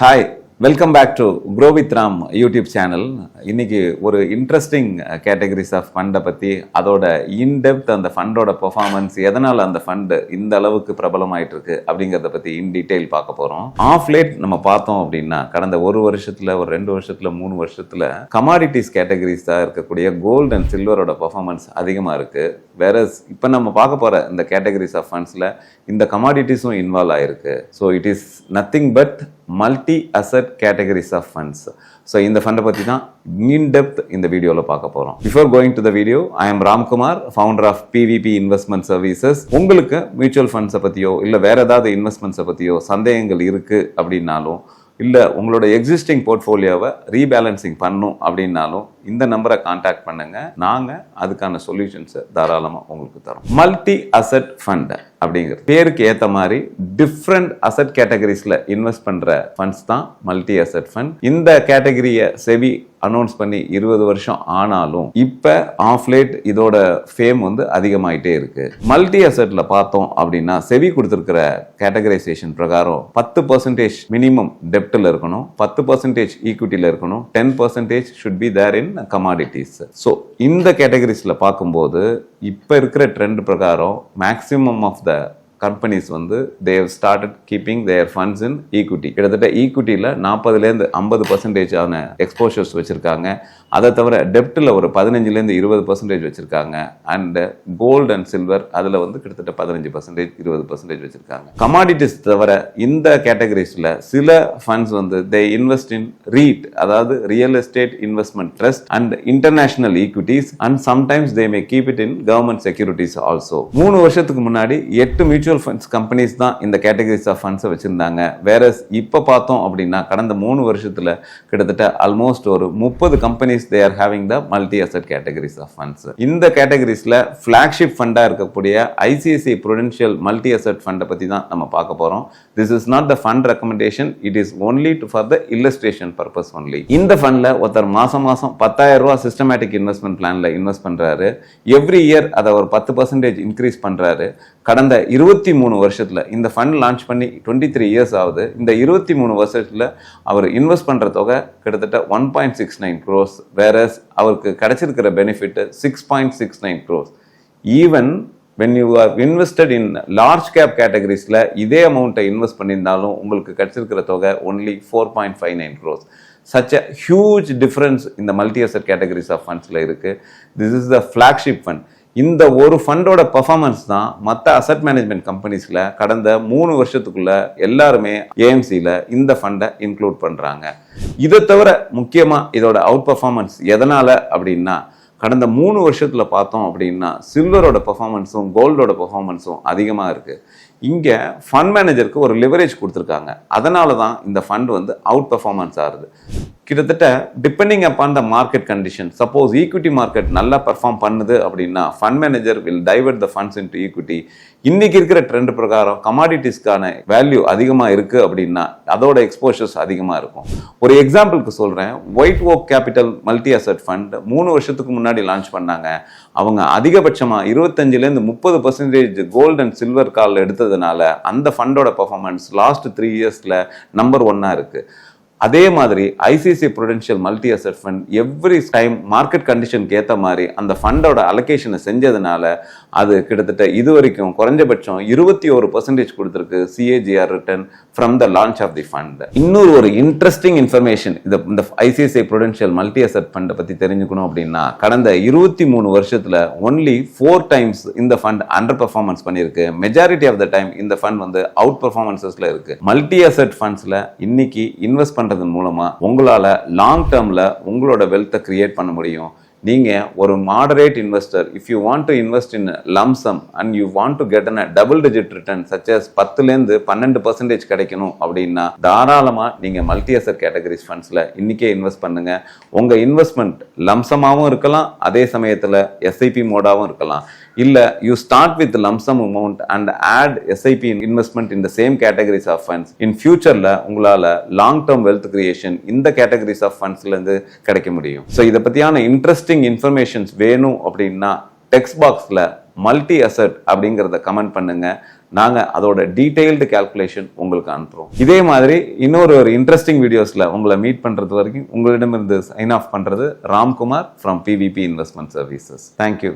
Hi, welcome back to grow with Ram YouTube channel. இன்னைக்கு ஒரு interesting categories of ஃபண்டை பற்றி, அதோட இன்டெப்த் அந்த ஃபண்டோட பெர்ஃபார்மன்ஸ், எதனால் அந்த ஃபண்டு இந்த அளவுக்கு பிரபலமாயிட்டு இருக்கு அப்படிங்கிறத பற்றி இன் டீட்டெயில் பார்க்க போகிறோம். ஆஃப் லேட் நம்ம பார்த்தோம் அப்படின்னா, கடந்த ஒரு வருஷத்தில், ஒரு 2 வருஷத்தில், 3 வருஷத்தில் கமாடிட்டிஸ் கேட்டகரிஸ் தான் இருக்கக்கூடிய கோல்டு அண்ட் சில்வரோட பெர்ஃபார்மன்ஸ் அதிகமாக இருக்குது. வேற இப்போ நம்ம பார்க்க போகிற இந்த கேட்டகரிஸ் ஆஃப் ஃபண்ட்ஸில் இந்த கமாடிட்டிஸும் இன்வால்வ் ஆயிருக்கு. So it is nothing but multi asset categories of funds. ஸோ இந்த ஃபண்டை பற்றி தான் இன் டெப்த் இந்த வீடியோவில் பார்க்க போகிறோம். Before going to the video, I am Ramkumar, founder of PVP investment services. உங்களுக்கு மியூச்சுவல் ஃபண்ட்ஸை பற்றியோ இல்லை வேற ஏதாவது இன்வெஸ்ட்மெண்ட்ஸை பற்றியோ சந்தேகங்கள் இருக்குது அப்படின்னாலும், இல்லை உங்களோட எக்ஸிஸ்டிங் போர்ட்ஃபோலியோவை ரீபேலன்சிங் பண்ணும் அப்படின்னாலும் இந்த நம்பரை கான்டாக்ட் பண்ணுங்க. நாங்கள் அதுக்கான சொல்யூஷன்ஸை தாராளமாக உங்களுக்கு தரோம். மல்டி அசட் ஃபண்ட் அப்படிங்கிறது பேருக்கு ஏற்ற மாதிரி டிஃப்ரெண்ட் அசட் கேட்டகரிஸில் இன்வெஸ்ட் பண்ணுற ஃபண்ட்ஸ் தான் மல்டி அசட் ஃபண்ட். இந்த கேட்டகரியை செபி அனௌன்ஸ் பண்ணி 20 வருஷம் ஆனாலும் இப்போ ஆஃப் லேட் இதோட ஃபேம் வந்து அதிகமாயிட்டே இருக்கு. மல்டி அசட்ல பார்த்தோம் அப்படின்னா, செபி கொடுத்துருக்கிற கேட்டகரைசேஷன் பிரகாரம் 10% மினிமம் டெப்டில் இருக்கணும், 10% ஈக்விட்டியில் இருக்கணும், 10% should be there in commodities. So இந்த கேட்டகரிஸில் பார்க்கும்போது இப்போ இருக்கிற ட்ரெண்ட் பிரகாரம் மேக்ஸிமம் ஆஃப் த கம்பெனிஸ் வந்து they have started keeping their funds in equity. கிட்டத்தட்ட ஈக்விட்டியில் 40% 50% ஆன எக்ஸ்போஷர்ஸ் வச்சுருக்காங்க. அதை தவிர டெப்டில் ஒரு 15% 20% வச்சுருக்காங்க. அண்ட் கோல்டு அண்ட் சில்வர் அதில் வந்து கிட்டத்தட்ட 15% 20% வச்சுருக்காங்க. கமாடிட்டிஸ் தவிர இந்த கேட்டகரிஸில் சில ஃபண்ட்ஸ் வந்து they invest in REIT, அதாவது real estate investment trust and international equities, and sometimes they may keep it in government securities also. 3 வருஷத்துக்கு முன்னாடி 8 மியூச்சுவல் ஃபண்ட்ஸ் கம்பெனிஸ் தான் இந்த கேட்டகரிஸ் ஆஃப் ஃபண்ட்ஸை வச்சிருந்தாங்க. வேற இப்போ பார்த்தோம் அப்படின்னா, கடந்த 3 வருஷத்துல கிட்டத்தட்ட ஆல்மோஸ்ட் ஒரு 30 companies they are having the multi asset categories of funds. இந்த கேட்டகரிஸ்ல ஃபிளாக்ஷிப் ஃபண்டா இருக்கக்கூடிய ஐசிஐசிஐ ப்ரூடென்ஷியல் மல்டி அசெட் ஃபண்டை பத்தி தான் நம்ம பார்க்க போறோம். This is not the fund recommendation, it is only for the illustration purpose only. இந்த ஃபண்ட்ல ஒருத்தர் மாசம் 10,000 ரூபாய் சிஸ்டமேட்டிக் இன்வெஸ்ட்மெண்ட் பிளான்ல இன்வெஸ்ட் பண்றாரு. எவ்ரி இயர் அதை ஒரு 10% இன்க்ரீஸ் பண்றாரு. கடந்த 23 வருஷத்துல இந்த ஃபண்ட் லான்ச் பண்ணி 23 இயர்ஸ் ஆகுது. இந்த 23 வருஷத்துல அவர் இன்வெஸ்ட் பண்ற தொகை கிட்டத்தட்ட 1.69 crores, வேறஸ் அவருக்கு கிடைச்சிருக்கிற benefit 6.69 crores. Even when you are invested in large cap categoriesல இதே அமௌண்ட்டை இன்வெஸ்ட் பண்ணியிருந்தாலும் உங்களுக்கு கிடைச்சிருக்கிற தொகை only 4.59 crores. Such a huge difference in the multi asset categories of fundsல இருக்கு. This is the flagship fund. இந்த ஒரு ஃபண்டோட பெர்ஃபார்மன்ஸ் தான் மற்ற அசட் மேனேஜ்மெண்ட் கம்பெனிஸில் கடந்த 3 வருஷத்துக்குள்ள எல்லாருமே ஏஎம்சியில் இந்த ஃபண்டை இன்க்ளூட் பண்ணுறாங்க. இதை தவிர முக்கியமாக இதோட அவுட் பெர்ஃபார்மன்ஸ் எதனால் அப்படின்னா, கடந்த 3 வருஷத்தில் பார்த்தோம் அப்படின்னா சில்வரோட பெர்ஃபார்மன்ஸும் கோல்டோட பெர்ஃபார்மன்ஸும் அதிகமாக இருக்குது. இங்கே ஃபண்ட் மேனேஜருக்கு ஒரு லிவரேஜ் கொடுத்துருக்காங்க. அதனால தான் இந்த ஃபண்ட் வந்து அவுட் பெர்ஃபார்மன்ஸ் ஆகுது. கிட்டத்தட்ட depending upon the market condition, suppose equity market நல்லா பெர்ஃபார்ம் பண்ணுது அப்படின்னா fund manager will divert the funds into equity. இன்னைக்கு இருக்கிற ட்ரெண்ட் பிரகாரம் கமாடிட்டிஸ்க்கான வேல்யூ அதிகமாக இருக்கு அப்படின்னா அதோட எக்ஸ்போஷர்ஸ் அதிகமாக இருக்கும். ஒரு எக்ஸாம்பிளுக்கு சொல்றேன், white okay capital multi asset fund 3 வருஷத்துக்கு முன்னாடி லான்ச் பண்ணாங்க. அவங்க அதிகபட்சமாக 25% 30% கோல்டு அண்ட் சில்வர் கால் எடுத்ததுனால அந்த ஃபண்டோட பெர்ஃபார்மன்ஸ் லாஸ்ட் 3 இயர்ஸ்ல நம்பர் 1 இருக்கு. அதே மாதிரி ICICI prudential multi asset fund every time market கண்டிஷனுக்கு ஏற்ற மாதிரி அந்த ஃபண்டோட அலோகேஷனை செஞ்சதுனால அது கிட்டத்தட்ட இது வரைக்கும் குறைஞ்சபட்சம் 21% கொடுத்துருக்கு CAGR return from the launch of the fund. இன்னொரு ஒரு இன்ட்ரெஸ்டிங் இன்ஃபர்மேஷன் இந்த ஐசிஐசிஐ ப்ரூடென்ஷியல் மல்டி அசெட் ஃபண்டை பற்றி தெரிஞ்சுக்கணும் அப்படின்னா, கடந்த 23 வருஷத்துல ஒன்லி 4 டைம்ஸ் இந்த ஃபண்ட் அண்டர் பெர்ஃபார்மன்ஸ் பண்ணியிருக்கு. மெஜாரிட்டி ஆஃப் த டைம் இந்த ஃபண்ட் வந்து அவுட் பெர்ஃபார்மன்ஸஸ்ல இருக்கு. மல்டி அசெட் ஃபண்ட்ஸ்ல இன்னைக்கு இன்வெஸ்ட் பண்றது மூலமா உங்களால லாங் டேர்ம்ல உங்களோட வெல்த்தை கிரியேட் பண்ண முடியும். நீங்க ஒரு moderate investor, if you want to invest in lump sum and you want to get a double digit return such as 10லேருந்து 12% கிடைக்கணும் அப்படின்னா தாராளமா நீங்க மல்டி அசெட் கேட்டகரிஸ் ஃபண்ட்ஸ்ல இன்னைக்கே இன்வெஸ்ட் பண்ணுங்க. உங்க இன்வெஸ்ட்மெண்ட் லம்சமாவும் இருக்கலாம், அதே சமயத்துல எஸ்ஐபி மோடாவும் இருக்கலாம். இல்ல you start with lump sum amount and add SIP investment in the same categories of funds. In futureல உங்களால long term wealth creation இந்த categories of fundsல இருந்து கிடைக்க முடியும். So இத பத்தியான interesting informations வேணும் அப்படின்னா டெக்ஸ்ட் பாக்ஸ்ல மல்டி அசெட் அப்படிங்கறத கமெண்ட் பண்ணுங்க. நாங்கள் அதோட டீட்டெயில்டு கால்குலேஷன் உங்களுக்கு அனுப்புகிறோம். இதே மாதிரி இன்னொரு இன்ட்ரெஸ்டிங் வீடியோஸில் உங்களை மீட் பண்ணுறது வரைக்கும் உங்களிடமிருந்து சைன் ஆஃப் பண்ணுறது Ramkumar from PVP investment services. Thank you.